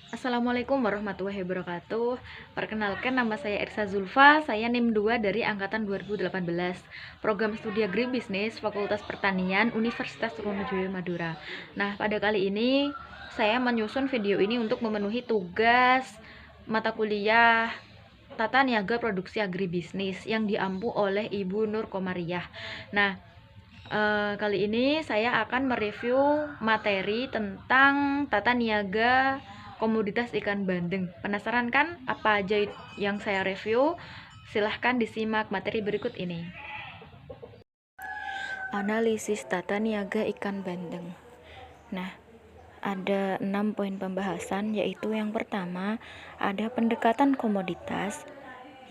Assalamualaikum warahmatullahi wabarakatuh. Perkenalkan, nama saya Ersa Zulfa. Saya NIM 2 dari angkatan 2018. Program studi Agribisnis Fakultas Pertanian Universitas Trunojoyo Madura. Nah, pada kali ini saya menyusun video ini untuk memenuhi tugas mata kuliah Tata Niaga Produksi Agribisnis yang diampu oleh Ibu Nur Komariah. Nah, kali ini saya akan mereview materi tentang tata niaga komoditas ikan bandeng. Penasaran kan apa aja yang saya review? Silahkan disimak materi berikut ini. Analisis tata niaga ikan bandeng. Nah, ada 6 poin pembahasan, yaitu yang pertama ada pendekatan komoditas,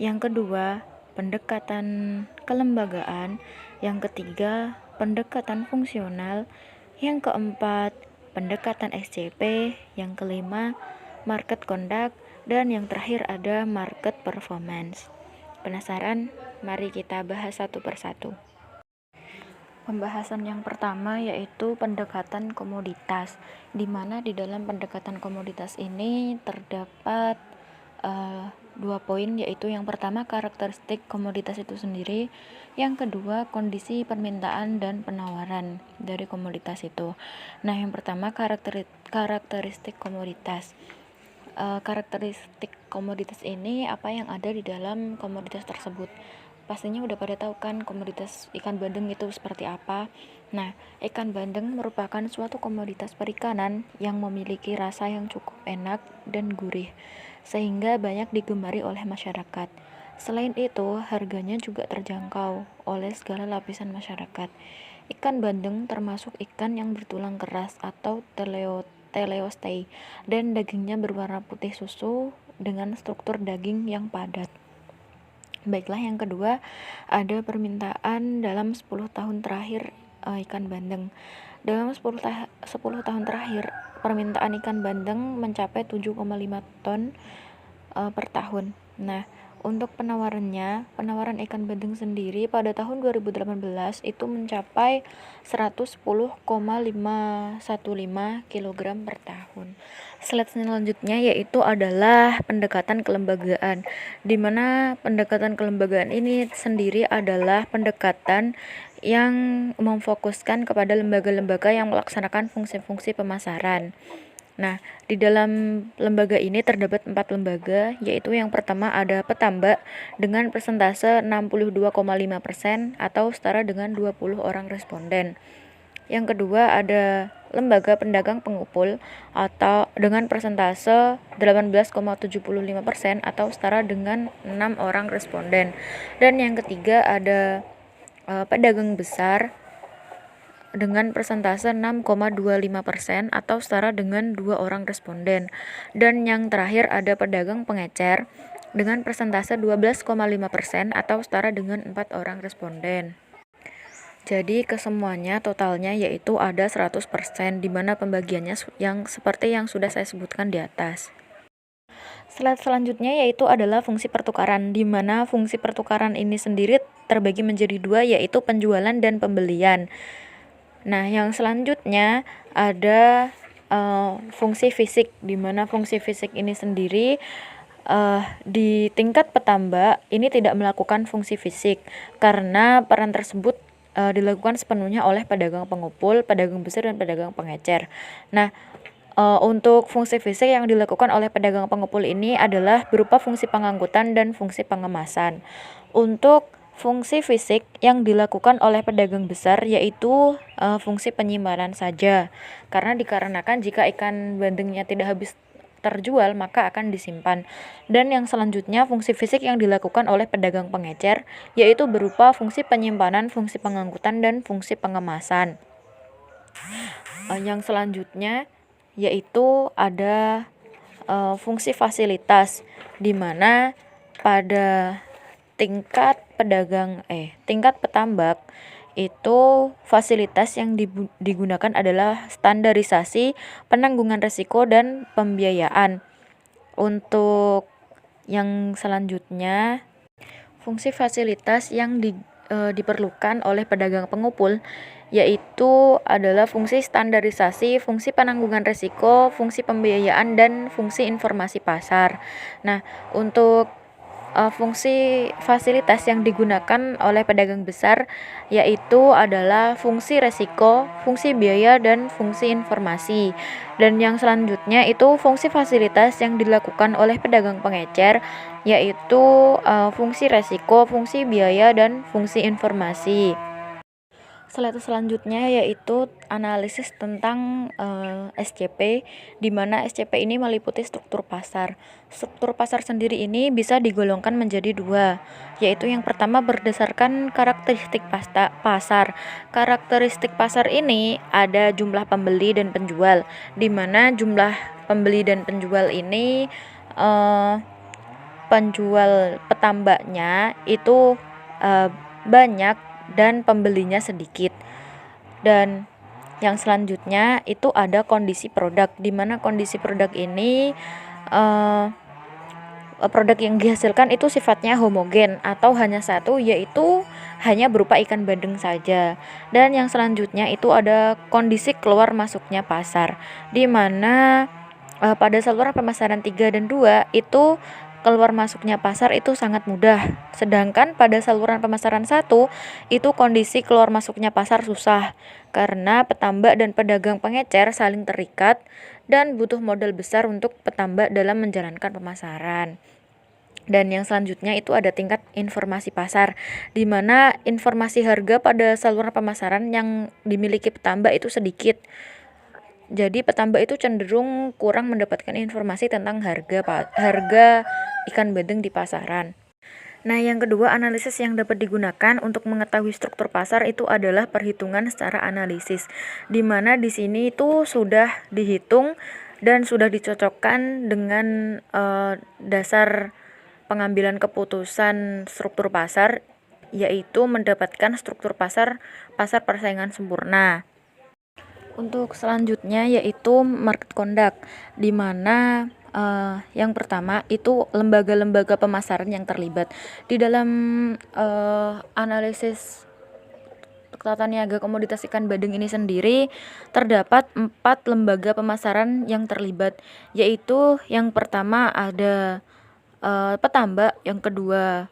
yang kedua pendekatan kelembagaan, yang ketiga pendekatan fungsional, yang keempat pendekatan SCP, yang kelima market conduct, dan yang terakhir ada market performance. Penasaran? Mari kita bahas satu persatu. Pembahasan yang pertama yaitu pendekatan komoditas, di mana di dalam pendekatan komoditas ini terdapat dua poin, yaitu yang pertama karakteristik komoditas itu sendiri, yang kedua kondisi permintaan dan penawaran dari komoditas itu. Nah, yang pertama karakteristik komoditas. Karakteristik komoditas ini apa yang ada di dalam komoditas tersebut. Pastinya udah pada tahu kan komoditas ikan bandeng itu seperti apa. Nah, ikan bandeng merupakan suatu komoditas perikanan yang memiliki rasa yang cukup enak dan gurih, sehingga banyak digemari oleh masyarakat. Selain itu, harganya juga terjangkau oleh segala lapisan masyarakat. Ikan bandeng termasuk ikan yang bertulang keras atau teleostei, dan dagingnya berwarna putih susu dengan struktur daging yang padat. Baiklah, yang kedua ada permintaan dalam 10 tahun terakhir ikan bandeng. Dalam 10 tahun terakhir, permintaan ikan bandeng mencapai 7,5 ton per tahun. Nah, untuk penawaran ikan bandeng sendiri pada tahun 2018 itu mencapai 110,515 kg per tahun. Slide selanjutnya yaitu adalah pendekatan kelembagaan, di mana pendekatan kelembagaan ini sendiri adalah pendekatan yang memfokuskan kepada lembaga-lembaga yang melaksanakan fungsi-fungsi pemasaran. Nah, di dalam lembaga ini terdapat 4 lembaga, yaitu yang pertama ada petambak dengan persentase 62,5% atau setara dengan 20 orang responden. Yang kedua ada lembaga pedagang pengumpul atau dengan persentase 18,75% atau setara dengan 6 orang responden. Dan yang ketiga ada pedagang besar dengan persentase 6,25% atau setara dengan 2 orang responden. Dan yang terakhir ada pedagang pengecer dengan persentase 12,5% atau setara dengan 4 orang responden. Jadi kesemuanya totalnya yaitu ada 100%, di mana pembagiannya yang seperti yang sudah saya sebutkan di atas. Slide selanjutnya yaitu adalah fungsi pertukaran, di mana fungsi pertukaran ini sendiri terbagi menjadi dua, yaitu penjualan dan pembelian. Nah, yang selanjutnya ada fungsi fisik, di mana fungsi fisik ini sendiri di tingkat petambak ini tidak melakukan fungsi fisik karena peran tersebut dilakukan sepenuhnya oleh pedagang pengumpul, pedagang besar, dan pedagang pengecer. Nah, untuk fungsi fisik yang dilakukan oleh pedagang pengumpul ini adalah berupa fungsi pengangkutan dan fungsi pengemasan. Untuk fungsi fisik yang dilakukan oleh pedagang besar yaitu fungsi penyimpanan saja, karena dikarenakan jika ikan bandengnya tidak habis terjual maka akan disimpan. Dan yang selanjutnya fungsi fisik yang dilakukan oleh pedagang pengecer yaitu berupa fungsi penyimpanan, fungsi pengangkutan, dan fungsi pengemasan. Yang selanjutnya yaitu ada fungsi fasilitas, di mana pada tingkat petambak itu fasilitas yang digunakan adalah standarisasi, penanggungan risiko, dan pembiayaan. Untuk yang selanjutnya, fungsi fasilitas yang diperlukan oleh pedagang pengumpul yaitu adalah fungsi standarisasi, fungsi penanggungan risiko, fungsi pembiayaan, dan fungsi informasi pasar. Nah, untuk fungsi fasilitas yang digunakan oleh pedagang besar yaitu adalah fungsi resiko, fungsi biaya, dan fungsi informasi. Dan yang selanjutnya itu fungsi fasilitas yang dilakukan oleh pedagang pengecer yaitu fungsi resiko, fungsi biaya, dan fungsi informasi. Selanjutnya yaitu analisis tentang SCP, di mana SCP ini meliputi struktur pasar. Struktur pasar sendiri ini bisa digolongkan menjadi dua, yaitu yang pertama berdasarkan karakteristik pasar. Karakteristik pasar ini ada jumlah pembeli dan penjual, di mana jumlah pembeli dan penjual ini penjual petambaknya itu banyak dan pembelinya sedikit. Dan yang selanjutnya itu ada kondisi produk, di mana kondisi produk ini produk yang dihasilkan itu sifatnya homogen atau hanya satu, yaitu hanya berupa ikan bandeng saja. Dan yang selanjutnya itu ada kondisi keluar masuknya pasar, di mana pada saluran pemasaran 3 dan 2 itu keluar masuknya pasar itu sangat mudah. Sedangkan pada saluran pemasaran 1 itu kondisi keluar masuknya pasar susah karena petambak dan pedagang pengecer saling terikat dan butuh modal besar untuk petambak dalam menjalankan pemasaran. Dan yang selanjutnya itu ada tingkat informasi pasar, di mana informasi harga pada saluran pemasaran yang dimiliki petambak itu sedikit. Jadi petambak itu cenderung kurang mendapatkan informasi tentang harga ikan bandeng di pasaran. Nah, yang kedua, analisis yang dapat digunakan untuk mengetahui struktur pasar itu adalah perhitungan secara analisis, di mana di sini itu sudah dihitung dan sudah dicocokkan dengan dasar pengambilan keputusan struktur pasar, yaitu mendapatkan struktur pasar persaingan sempurna. Untuk selanjutnya yaitu market conduct, di mana yang pertama itu lembaga-lembaga pemasaran yang terlibat di dalam analisis tata niaga komoditas ikan bandeng ini sendiri. Terdapat 4 lembaga pemasaran yang terlibat, yaitu yang pertama ada petambak, yang kedua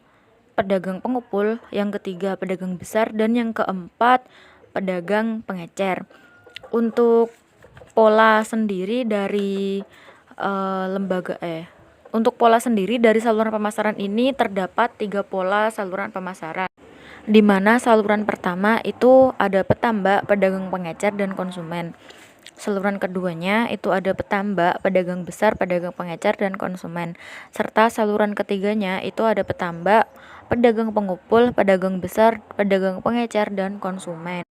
pedagang pengepul, yang ketiga pedagang besar, dan yang keempat pedagang pengecer. Untuk pola sendiri dari untuk pola sendiri dari saluran pemasaran ini terdapat 3 pola saluran pemasaran, di mana saluran pertama itu ada petambak, pedagang pengecer, dan konsumen. Saluran keduanya itu ada petambak, pedagang besar, pedagang pengecer, dan konsumen. Serta saluran ketiganya itu ada petambak, pedagang pengepul, pedagang besar, pedagang pengecer, dan konsumen.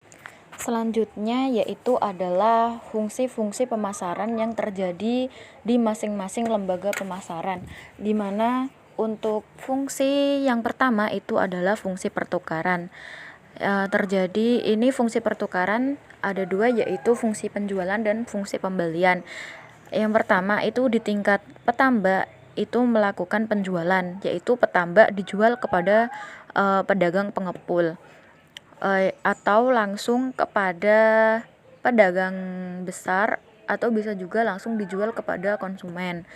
Selanjutnya yaitu adalah fungsi-fungsi pemasaran yang terjadi di masing-masing lembaga pemasaran, di mana untuk fungsi yang pertama itu adalah fungsi pertukaran. Terjadi ini fungsi pertukaran ada 2, yaitu fungsi penjualan dan fungsi pembelian. Yang pertama itu di tingkat petambak itu melakukan penjualan, yaitu petambak dijual kepada pedagang pengepul atau langsung kepada pedagang besar, atau bisa juga langsung dijual kepada konsumen.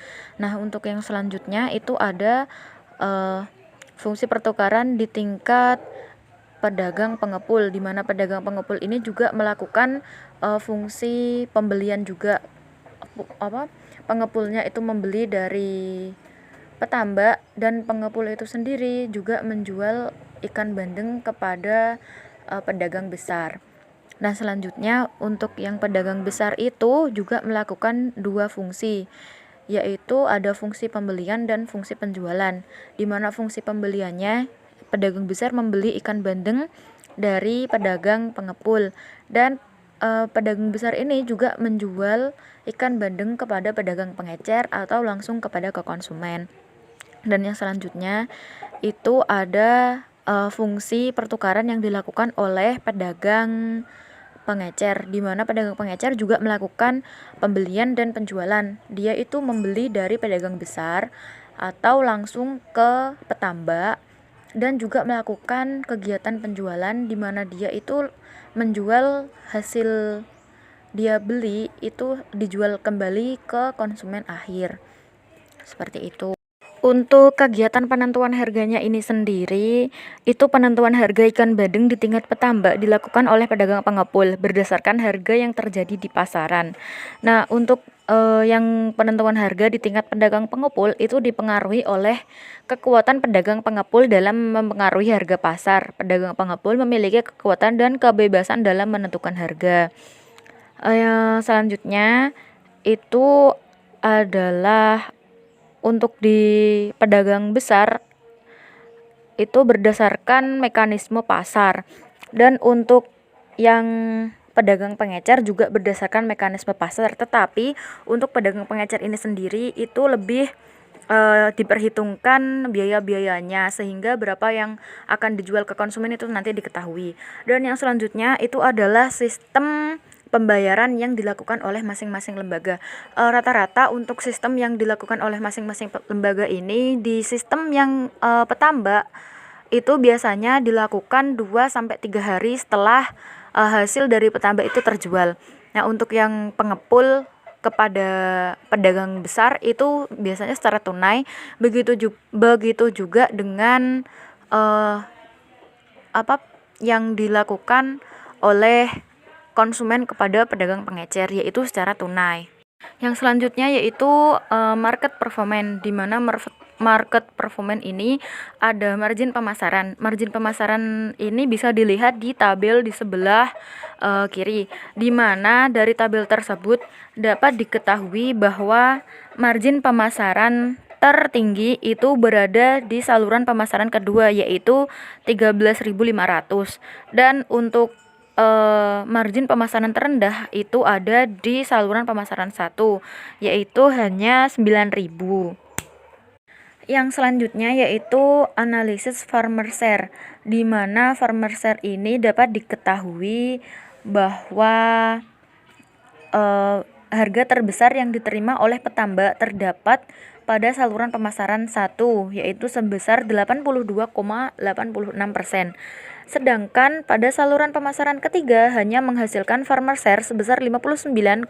Nah, untuk yang selanjutnya itu ada fungsi pertukaran di tingkat pedagang pengepul, di mana pedagang pengepul ini juga melakukan fungsi pembelian juga. Pengepulnya itu membeli dari petambak dan pengepul itu sendiri juga menjual ikan bandeng kepada pedagang besar. Nah, selanjutnya untuk yang pedagang besar itu juga melakukan 2 fungsi, yaitu ada fungsi pembelian dan fungsi penjualan, di mana fungsi pembeliannya pedagang besar membeli ikan bandeng dari pedagang pengepul, dan pedagang besar ini juga menjual ikan bandeng kepada pedagang pengecer atau langsung kepada konsumen. Dan yang selanjutnya itu ada fungsi pertukaran yang dilakukan oleh pedagang pengecer, di mana pedagang pengecer juga melakukan pembelian dan penjualan. Dia itu membeli dari pedagang besar atau langsung ke petambak dan juga melakukan kegiatan penjualan di mana dia itu menjual hasil dia beli itu dijual kembali ke konsumen akhir. Seperti itu. Untuk kegiatan penentuan harganya ini sendiri, itu penentuan harga ikan bandeng di tingkat petambak dilakukan oleh pedagang pengepul berdasarkan harga yang terjadi di pasaran. Nah, untuk yang penentuan harga di tingkat pedagang pengepul itu dipengaruhi oleh kekuatan pedagang pengepul dalam mempengaruhi harga pasar. Pedagang pengepul memiliki kekuatan dan kebebasan dalam menentukan harga. Selanjutnya itu adalah untuk di pedagang besar itu berdasarkan mekanisme pasar, dan untuk yang pedagang pengecer juga berdasarkan mekanisme pasar, tetapi untuk pedagang pengecer ini sendiri itu lebih diperhitungkan biaya-biayanya sehingga berapa yang akan dijual ke konsumen itu nanti diketahui. Dan yang selanjutnya itu adalah sistem pembayaran yang dilakukan oleh masing-masing lembaga. Rata-rata untuk sistem yang dilakukan oleh masing-masing lembaga ini di sistem yang petambak itu biasanya dilakukan 2-3 hari setelah hasil dari petambak itu terjual. Nah, untuk yang pengepul kepada pedagang besar itu biasanya secara tunai. Begitu juga dengan apa yang dilakukan oleh konsumen kepada pedagang pengecer, yaitu secara tunai. Yang selanjutnya yaitu market performance, di mana market performance ini ada margin pemasaran. Margin pemasaran ini bisa dilihat di tabel di sebelah kiri, di mana dari tabel tersebut dapat diketahui bahwa margin pemasaran tertinggi itu berada di saluran pemasaran kedua, yaitu 13.500, dan untuk margin pemasaran terendah itu ada di saluran pemasaran 1, yaitu hanya 9.000. Yang selanjutnya yaitu analisis farmer share, di mana farmer share ini dapat diketahui bahwa harga terbesar yang diterima oleh petambak terdapat pada saluran pemasaran 1, yaitu sebesar 82,86%. Sedangkan pada saluran pemasaran ketiga hanya menghasilkan farmer share sebesar 59,52%.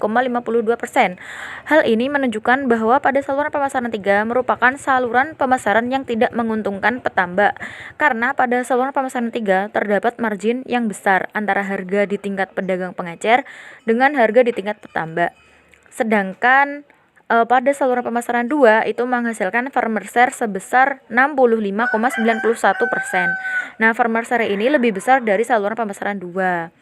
Hal ini menunjukkan bahwa pada saluran pemasaran 3 merupakan saluran pemasaran yang tidak menguntungkan petambak, karena pada saluran pemasaran 3 terdapat margin yang besar antara harga di tingkat pedagang pengecer dengan harga di tingkat petambak. Sedangkan pada saluran pemasaran 2 itu menghasilkan farmer share sebesar 65,91%. Nah, farmer share ini lebih besar dari saluran pemasaran 2.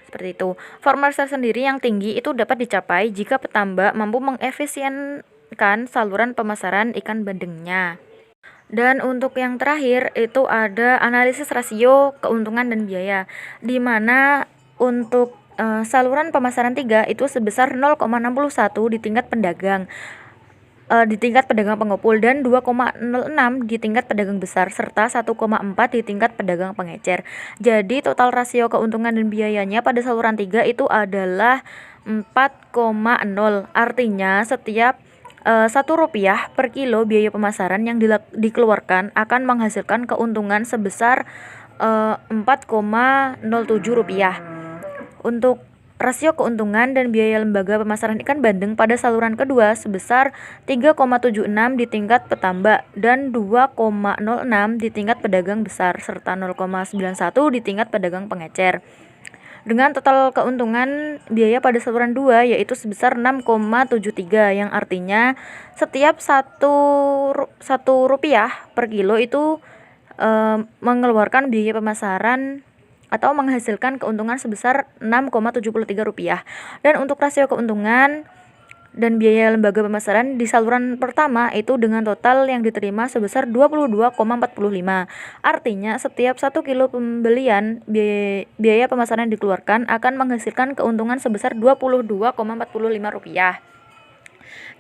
Seperti itu. Farmer share sendiri yang tinggi itu dapat dicapai jika petambak mampu mengefisienkan saluran pemasaran ikan bandengnya. Dan untuk yang terakhir itu ada analisis rasio keuntungan dan biaya, di mana untuk saluran pemasaran 3 itu sebesar 0,61 di tingkat pedagang pengepul, dan 2,06 di tingkat pedagang besar, serta 1,4 di tingkat pedagang pengecer. Jadi total rasio keuntungan dan biayanya pada saluran 3 itu adalah 4,0. Artinya setiap Rp1 per kilo biaya pemasaran yang dikeluarkan akan menghasilkan keuntungan sebesar Rp4,07. Untuk rasio keuntungan dan biaya lembaga pemasaran ikan bandeng pada saluran kedua sebesar 3,76 di tingkat petambak dan 2,06 di tingkat pedagang besar, serta 0,91 di tingkat pedagang pengecer. Dengan total keuntungan biaya pada saluran 2 yaitu sebesar 6,73, yang artinya setiap Rp1 per kilo itu mengeluarkan biaya pemasaran atau menghasilkan keuntungan sebesar Rp6,73. Dan untuk rasio keuntungan dan biaya lembaga pemasaran di saluran pertama itu dengan total yang diterima sebesar 22,45. Artinya setiap 1 kilo pembelian biaya pemasaran yang dikeluarkan akan menghasilkan keuntungan sebesar Rp22,45.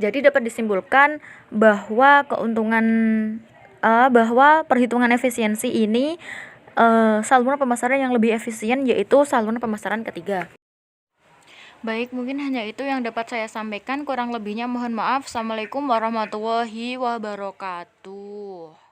Jadi dapat disimpulkan bahwa bahwa perhitungan efisiensi ini saluran pemasaran yang lebih efisien yaitu saluran pemasaran ketiga. Baik, mungkin hanya itu yang dapat saya sampaikan. Kurang lebihnya mohon maaf. Assalamualaikum warahmatullahi wabarakatuh.